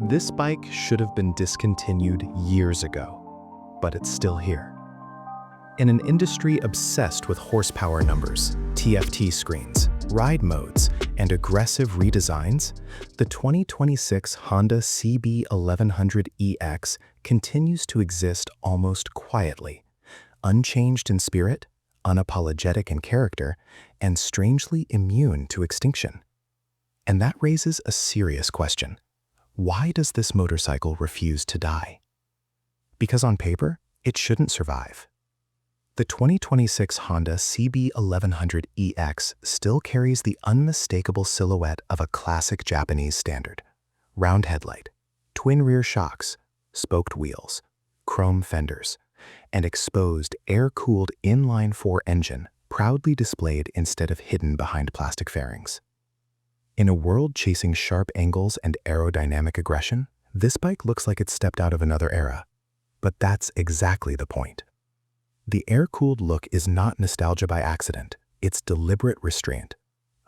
This bike should have been discontinued years ago, but it's still here. In an industry obsessed with horsepower numbers, TFT screens, ride modes, and aggressive redesigns, the 2026 Honda CB1100EX continues to exist almost quietly, unchanged in spirit, unapologetic in character, and strangely immune to extinction. And that raises a serious question. Why does this motorcycle refuse to die? Because on paper, it shouldn't survive. The 2026 Honda CB1100EX still carries the unmistakable silhouette of a classic Japanese standard. Round headlight, twin rear shocks, spoked wheels, chrome fenders, and exposed air-cooled inline-four engine proudly displayed instead of hidden behind plastic fairings. In a world chasing sharp angles and aerodynamic aggression, this bike looks like it stepped out of another era. But that's exactly the point. The air-cooled look is not nostalgia by accident, it's deliberate restraint.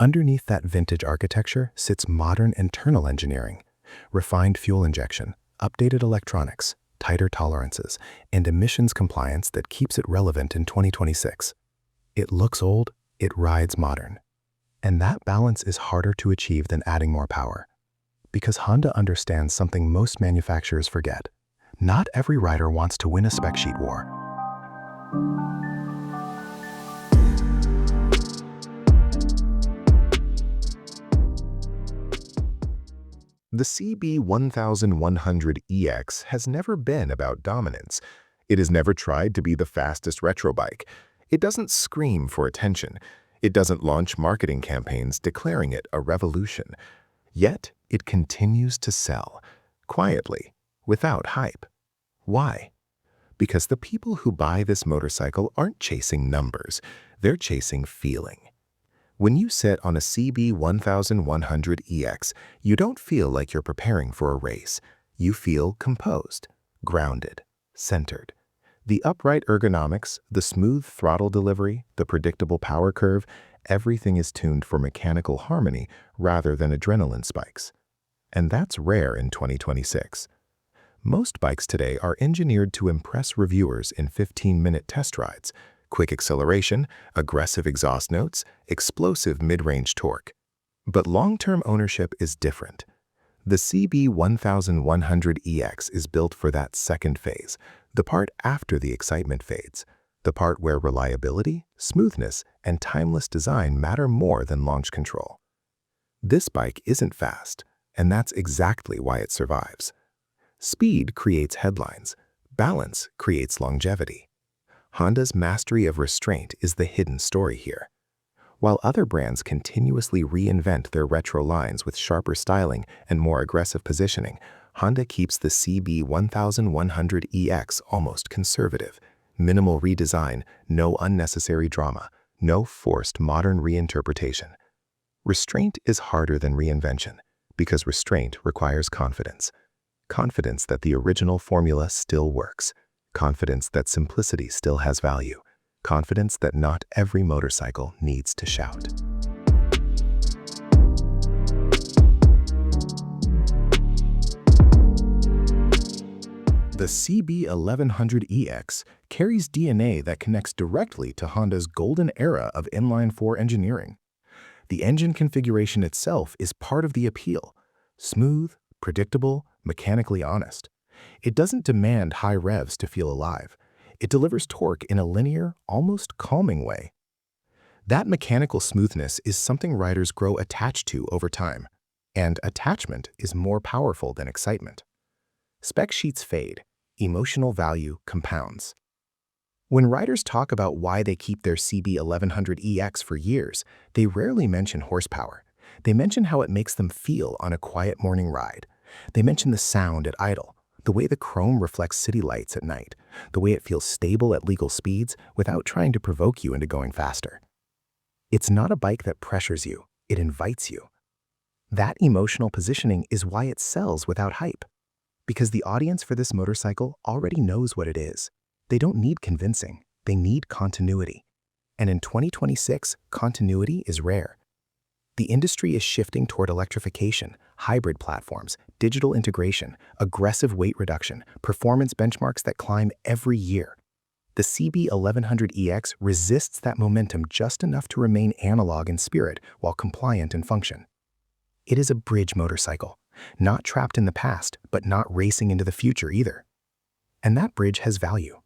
Underneath that vintage architecture sits modern internal engineering, refined fuel injection, updated electronics, tighter tolerances, and emissions compliance that keeps it relevant in 2026. It looks old, it rides modern. And that balance is harder to achieve than adding more power. Because Honda understands something most manufacturers forget. Not every rider wants to win a spec sheet war. The CB1100EX has never been about dominance. It has never tried to be the fastest retro bike. It doesn't scream for attention. It doesn't launch marketing campaigns declaring it a revolution. Yet, it continues to sell, quietly, without hype. Why? Because the people who buy this motorcycle aren't chasing numbers, they're chasing feeling. When you sit on a CB1100EX, you don't feel like you're preparing for a race. You feel composed, grounded, centered. The upright ergonomics, the smooth throttle delivery, the predictable power curve, everything is tuned for mechanical harmony rather than adrenaline spikes. And that's rare in 2026. Most bikes today are engineered to impress reviewers in 15-minute test rides, quick acceleration, aggressive exhaust notes, explosive mid-range torque. But long-term ownership is different. The CB1100EX is built for that second phase, the part after the excitement fades, the part where reliability, smoothness, and timeless design matter more than launch control. This bike isn't fast, and that's exactly why it survives. Speed creates headlines. Balance creates longevity. Honda's mastery of restraint is the hidden story here. While other brands continuously reinvent their retro lines with sharper styling and more aggressive positioning, Honda keeps the CB1100EX almost conservative. Minimal redesign, no unnecessary drama, no forced modern reinterpretation. Restraint is harder than reinvention, because restraint requires confidence. Confidence that the original formula still works. Confidence that simplicity still has value. Confidence that not every motorcycle needs to shout. The CB1100EX carries DNA that connects directly to Honda's golden era of inline-four engineering. The engine configuration itself is part of the appeal. Smooth, predictable, mechanically honest. It doesn't demand high revs to feel alive. It delivers torque in a linear, almost calming way. That mechanical smoothness is something riders grow attached to over time, and attachment is more powerful than excitement. Spec sheets fade, emotional value compounds. When riders talk about why they keep their CB1100EX for years, they rarely mention horsepower. They mention how it makes them feel on a quiet morning ride. They mention the sound at idle, the way the chrome reflects city lights at night, the way it feels stable at legal speeds without trying to provoke you into going faster. It's not a bike that pressures you, it invites you. That emotional positioning is why it sells without hype. Because the audience for this motorcycle already knows what it is. They don't need convincing, they need continuity. And in 2026, continuity is rare. The industry is shifting toward electrification, hybrid platforms, digital integration, aggressive weight reduction, performance benchmarks that climb every year. The CB1100EX resists that momentum just enough to remain analog in spirit while compliant in function. It is a bridge motorcycle, not trapped in the past, but not racing into the future either. And that bridge has value.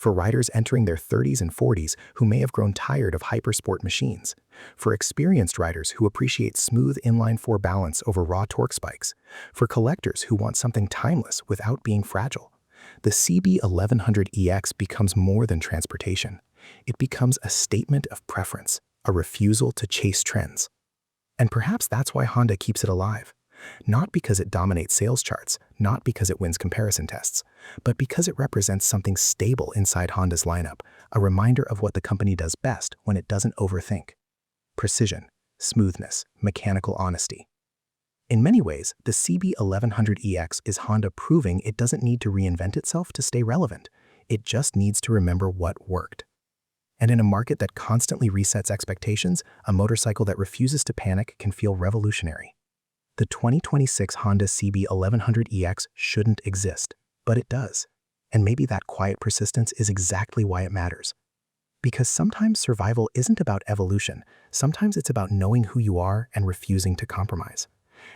For riders entering their 30s and 40s who may have grown tired of hypersport machines, for experienced riders who appreciate smooth inline-four balance over raw torque spikes, for collectors who want something timeless without being fragile, the CB1100EX becomes more than transportation. It becomes a statement of preference, a refusal to chase trends. And perhaps that's why Honda keeps it alive. Not because it dominates sales charts, not because it wins comparison tests, but because it represents something stable inside Honda's lineup, a reminder of what the company does best when it doesn't overthink. Precision, smoothness, mechanical honesty. In many ways, the CB1100EX is Honda proving it doesn't need to reinvent itself to stay relevant. It just needs to remember what worked. And in a market that constantly resets expectations, a motorcycle that refuses to panic can feel revolutionary. The 2026 Honda CB1100EX shouldn't exist, but it does. And maybe that quiet persistence is exactly why it matters. Because sometimes survival isn't about evolution, sometimes it's about knowing who you are and refusing to compromise.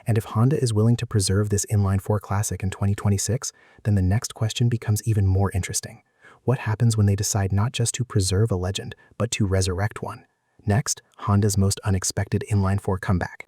And if Honda is willing to preserve this inline-four classic in 2026, then the next question becomes even more interesting. What happens when they decide not just to preserve a legend, but to resurrect one? Next, Honda's most unexpected inline-four comeback.